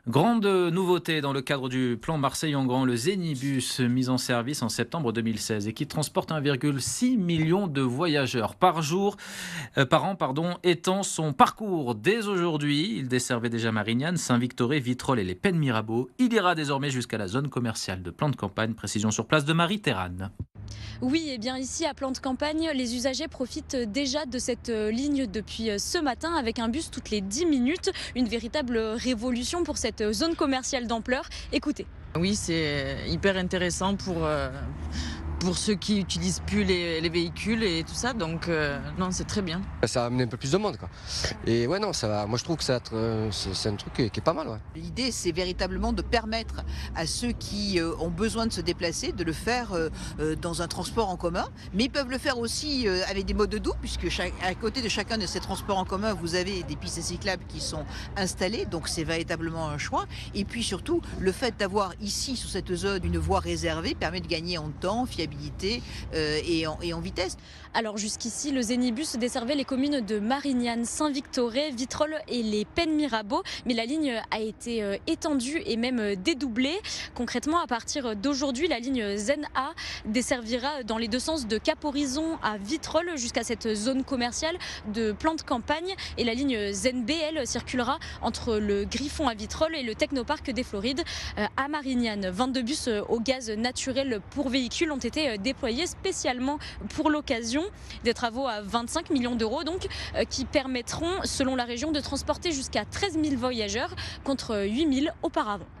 Grande nouveauté dans le cadre du plan Marseille en grand, le Zénibus mis en service en septembre 2016 et qui transporte 1,6 million de voyageurs par an, étend son parcours dès aujourd'hui. Il desservait déjà Marignane, Saint-Victoré, Vitrolles et les Pennes Mirabeau. Il ira désormais jusqu'à la zone commerciale de Plan de Campagne. Précision sur place de Marie-Terrane. Oui, et bien ici à Plan de Campagne, les usagers profitent déjà de cette ligne depuis ce matin avec un bus toutes les 10 minutes. Une véritable révolution pour cette zone commerciale d'ampleur. Écoutez. Oui, c'est hyper intéressant pour ceux qui utilisent plus les véhicules et tout ça, donc non, c'est très bien. Ça va amener un peu plus de monde, quoi. Et ouais, non, ça va. Moi, je trouve que ça va être, c'est un truc qui est pas mal, ouais. L'idée, c'est véritablement de permettre à ceux qui ont besoin de se déplacer de le faire dans un transport en commun, mais ils peuvent le faire aussi avec des modes doux, puisque à côté de chacun de ces transports en commun, vous avez des pistes cyclables qui sont installées, donc c'est véritablement un choix. Et puis surtout, le fait d'avoir ici, sur cette zone, une voie réservée permet de gagner en temps, fiabilité et en vitesse. Alors jusqu'ici, le Zénibus desservait les communes de Marignane, Saint-Victoré, Vitrolles et les Pennes Mirabeau, mais la ligne a été étendue et même dédoublée. Concrètement, à partir d'aujourd'hui, la ligne Zen A desservira dans les deux sens de Cap Horizon à Vitrolles jusqu'à cette zone commerciale de Plan de Campagne, et la ligne Zen B, elle, circulera entre le Griffon à Vitrolles et le Technoparc des Florides à Marignane. 22 bus au gaz naturel pour véhicules ont été déployés spécialement pour l'occasion. Des travaux à 25 millions d'euros donc, qui permettront, selon la région, de transporter jusqu'à 13 000 voyageurs contre 8 000 auparavant.